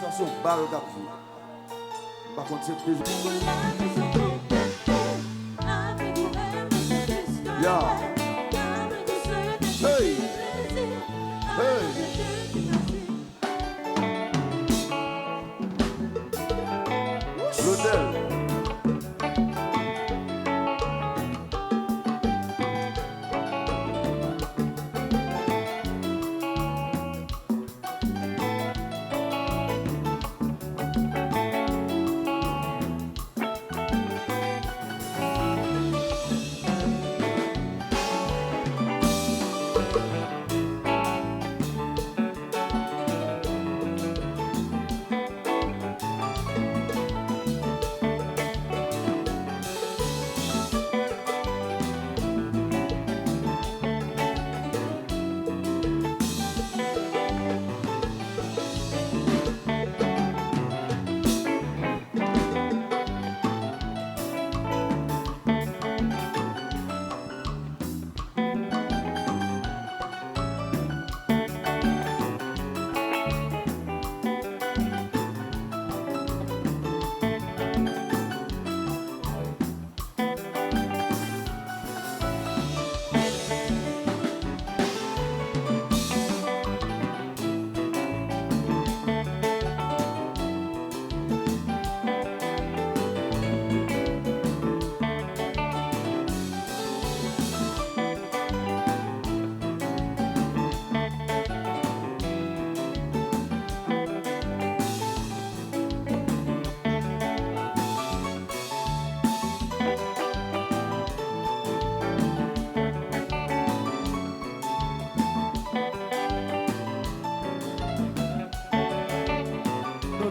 soit son balle d'abou. Par contre, c'est plaisir. Yeah. Hey. Hey. L'hôtel.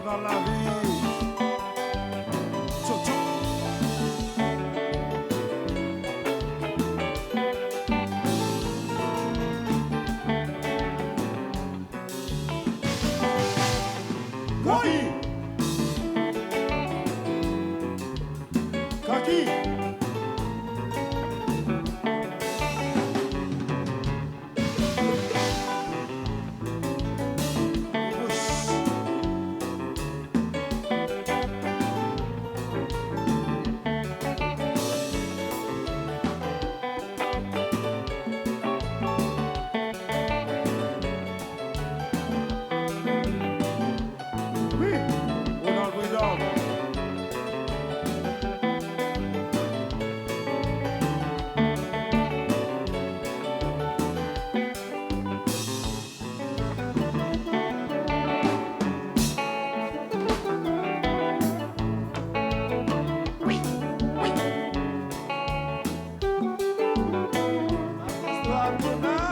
Dans la vie. Tchou, tchou. Kaki. Kaki.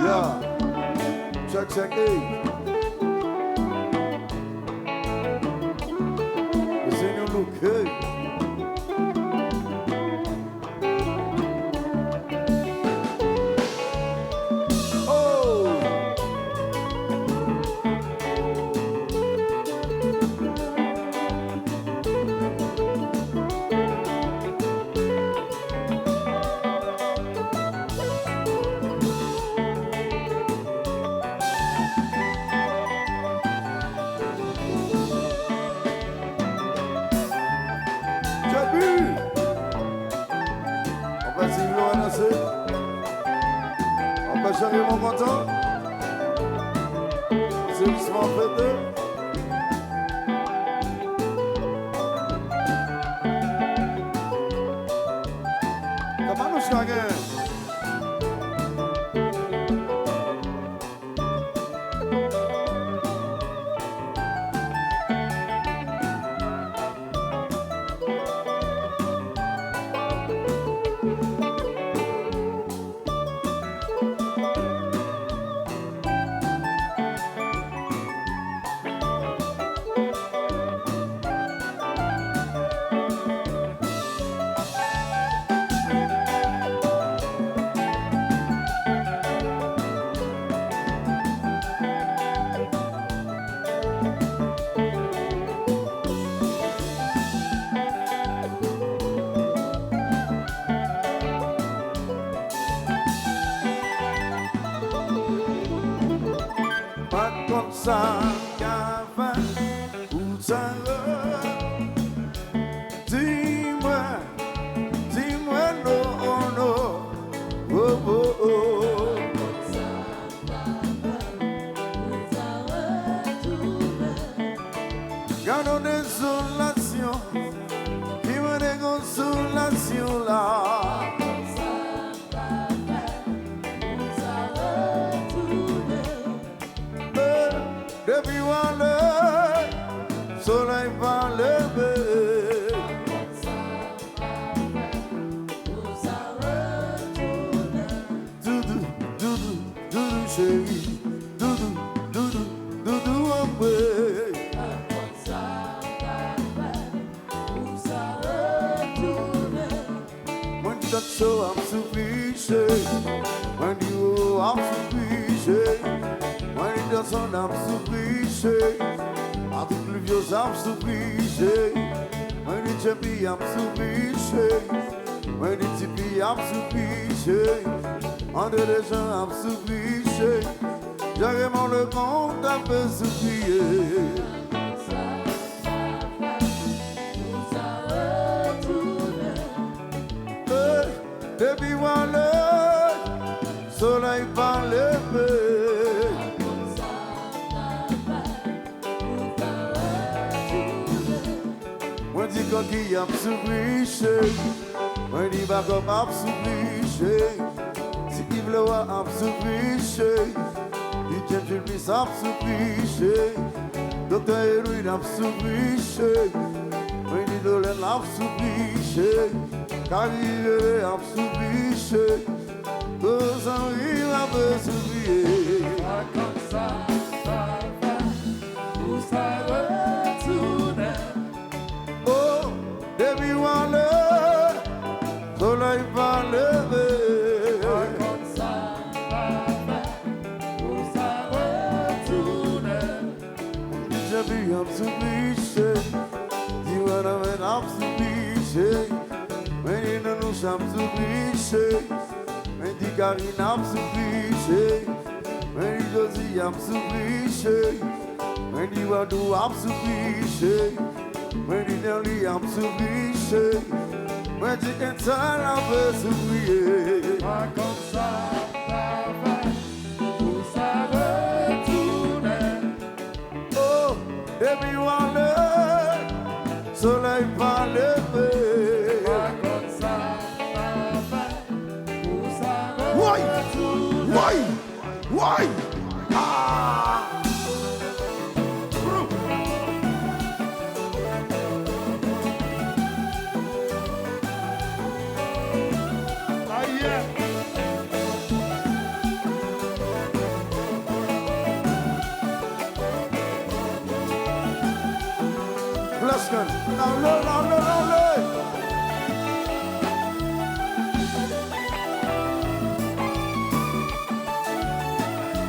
Yeah, check, hey. It's in your look, hey. On va chérir mon content. C'est l'histoire fête. Comment nous chagrin? Pas comme ça qu'avant, ou Gardons désolation, qui me des consolation là. Depuis le soleil va lever. Doudou, doudou, doudou chérie. Doudou, doudou, doudou amoué. When you don't show I'm sufficient. When you I'm sufficient. When it doesn't I'm sufficient. I think live yours I'm sufficient. When it should be I'm sufficient. When it should be I'm sufficient. Under the sun I'm sufficient. J'aurais le compte un peu suffisant. Depuis moi le soleil va lever. When the cocky I'm sufficient. When the back up I'm sufficient. Si Yves le roi I'm sufficient. The gentle peace I'm sufficient. Dr. Edwin I'm sufficient. When the Dolan I'm sufficient. Carrière I'm sufficient. Cause I'm real I'm sufficient. Comme ça va, où ça retourne. Oh, depuis moi le soleil va lever. Comme ça va, où ça retourne. Just be I'm sufficient. You Wanament I'm sufficient. When you don't know I'm sufficient. When the Karine I'm sufficient. When you Josie I'm sufficient. When you Adu I'm sufficient. When you Nelly I'm sufficient. When you can tell I'm sufficient. Comme ça va, où ça retourne. Oh, everyone le soleil va lever. Comme ça va, où ça Why? retourne. Why? Ah! Let's go. Now,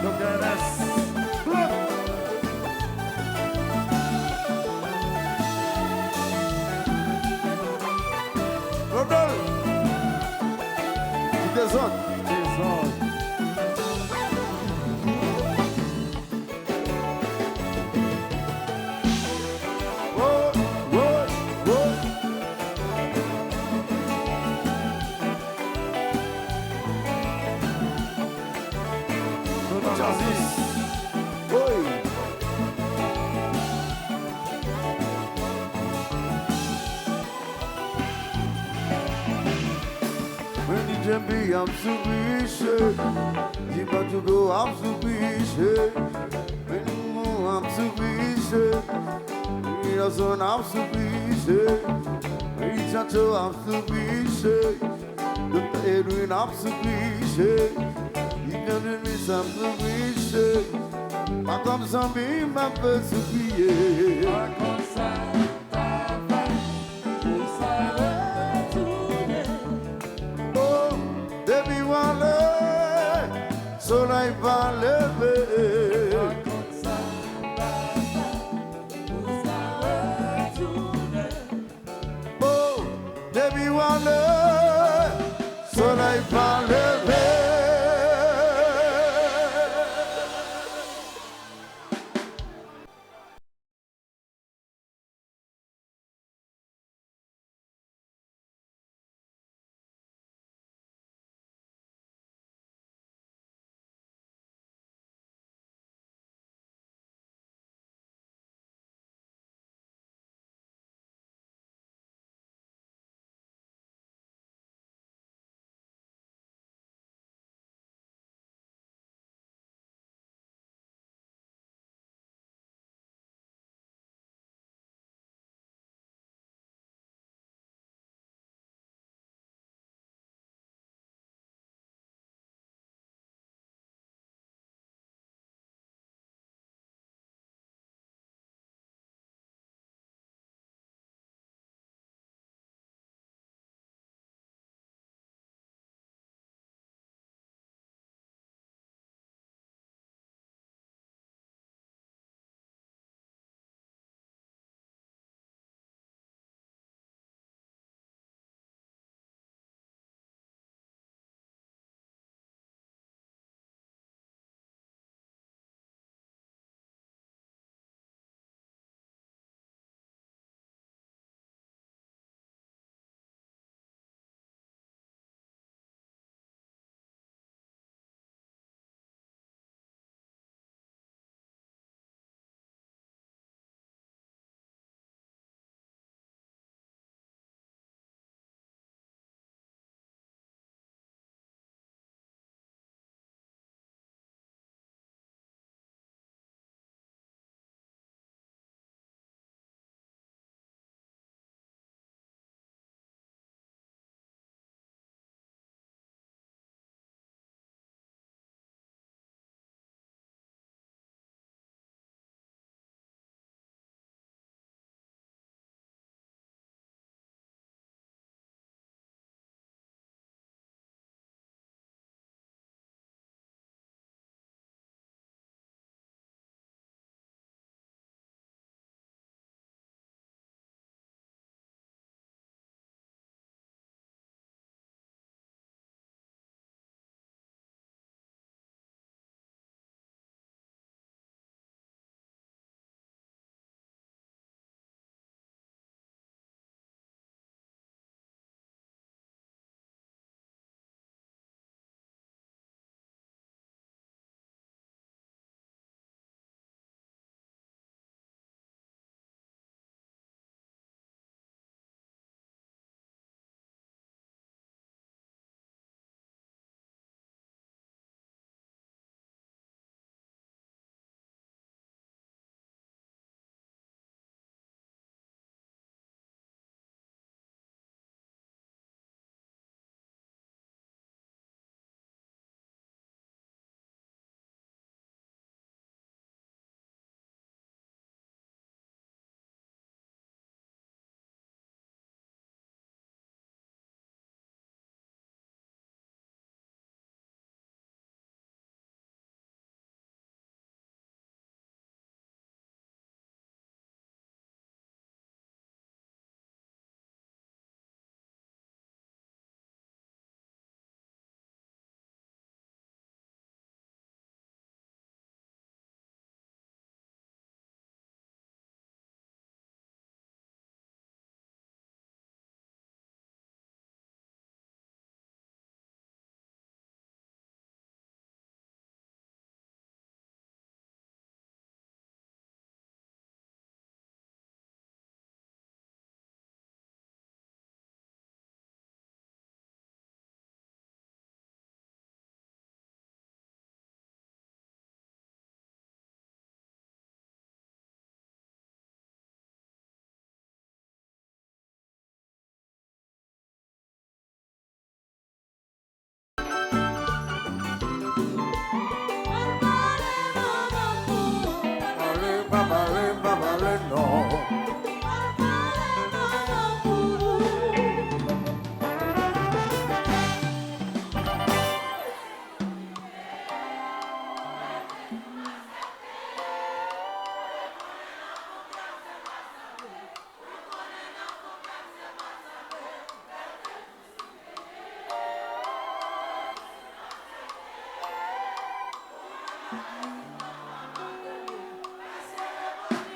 Look at us. Look. Rodol. It's on. It's on. Whoa, whoa, whoa. Justice. Oi. When the jumpy, I'm sufficient. You got to go, I'm sufficient. When you move, I'm sufficient. When you know, son, I'm sufficient. When you touch, I'm sufficient. Dr. Edwin, I'm sufficient. You come to me, I'm sufficient. Pas comme ça, mais m'a fait suffire. Comme ça va, où ça retourne. Oh, depuis moi le soleil va lever. Comme ça va, où ça retourne. Oh, depuis moi le soleil va lever.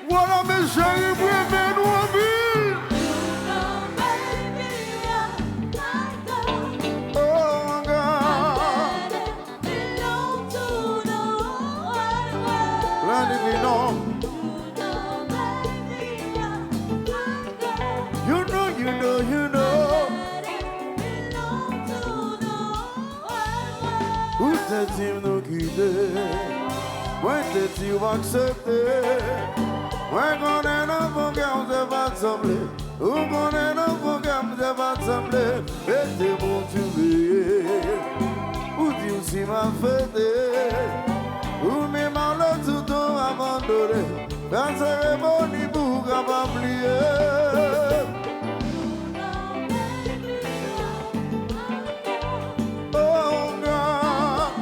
Wanament chéri préfé nou an pil. Oh God. Let it be known. You know, you know, you know. Who said him no quitter? When did you accept it? We're gonna know for girls about something. Who's gonna know for girls about something? Let them want to be. Would you see my face? Who me my love to do abandonné? Dans ce bon book à pas oublier. Oh God.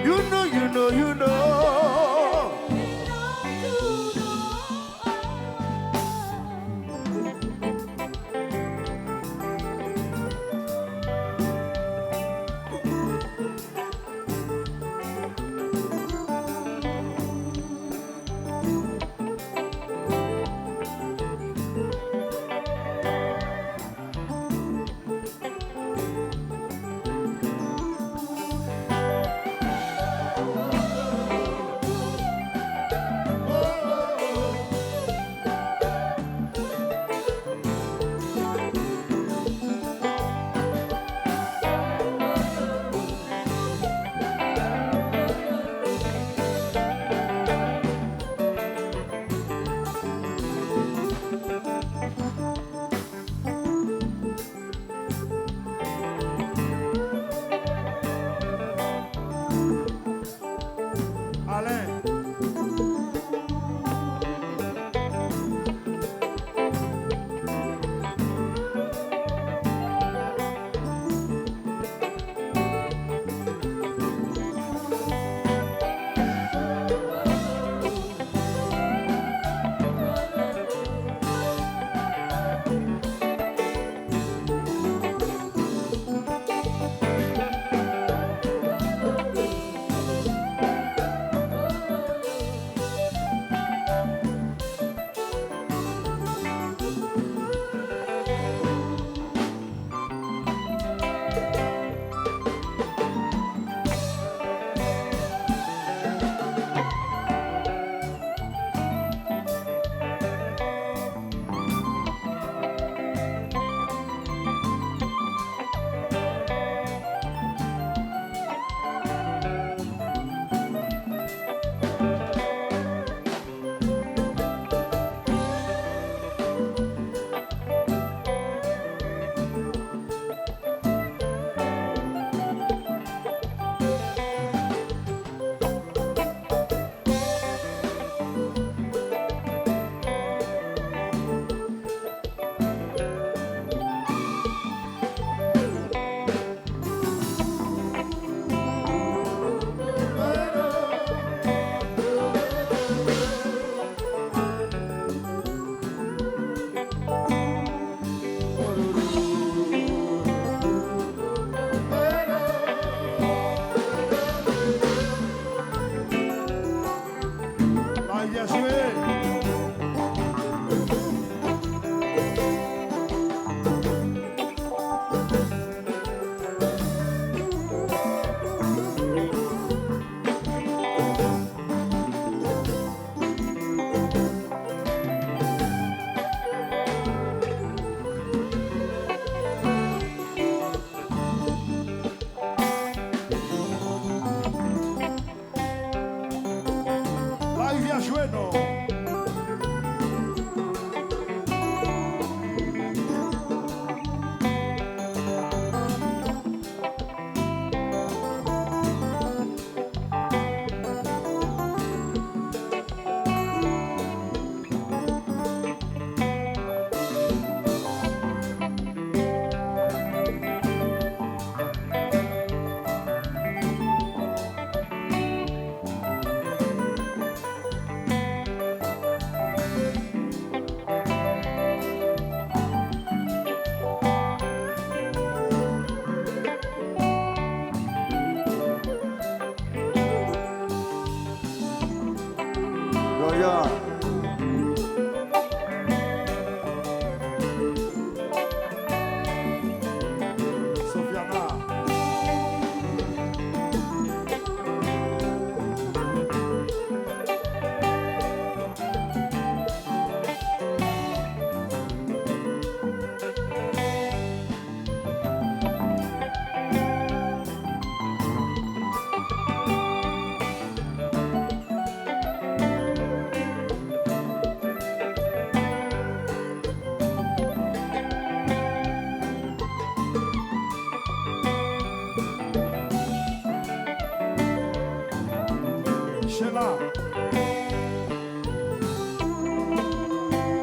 You know, you know, you know. Yeah. Sofiana. Sheila.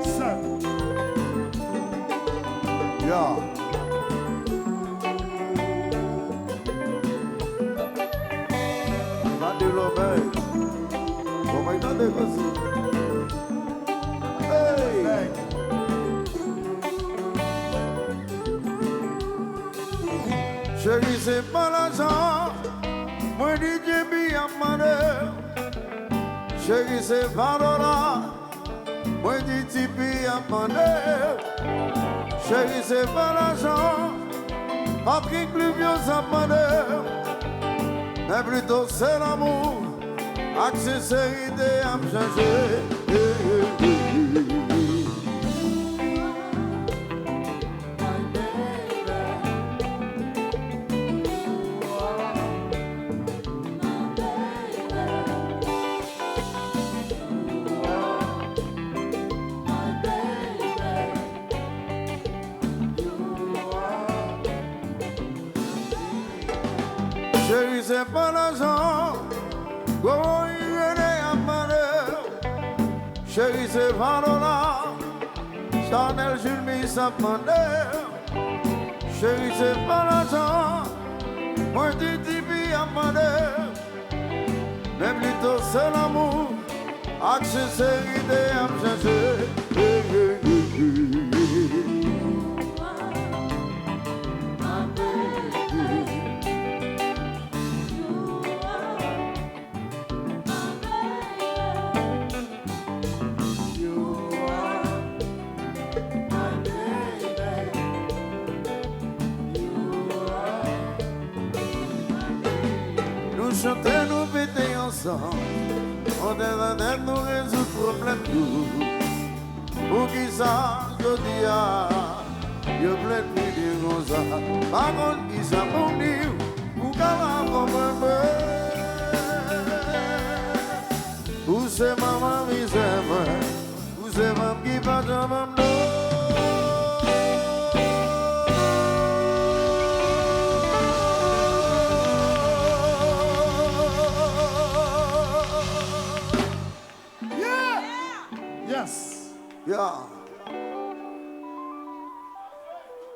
Seth. Yeah. Not the Robert. Oh my God, they was. Hey. Hey. Chérie, c'est pas l'argent. Moi, DJ B, à ma chérie, c'est pas l'or. Moi, DJ B, à ma chérie, c'est pas l'argent. Patrick plus vieux, ça ma mais plutôt c'est l'amour. Accessoirité à me changer. Chérie, c'est pas l'argent, comment il est à malheur. Chérie, c'est pas l'or, Chanel, Jules, mis à chérie, c'est pas l'argent, moi, tu dis à malheur. Mais plutôt c'est l'amour, accessoirité à me chercher. Chanter, nous péter ensemble, on est d'être nous résoudre problème tout. Pour qui ça, je dis ah, je plaide plus de comme ça. Par contre, qui ça pour dire, pour qu'elle a comprendre. Où c'est maman qui s'aime, où c'est maman qui va jamais Yes. Yeah.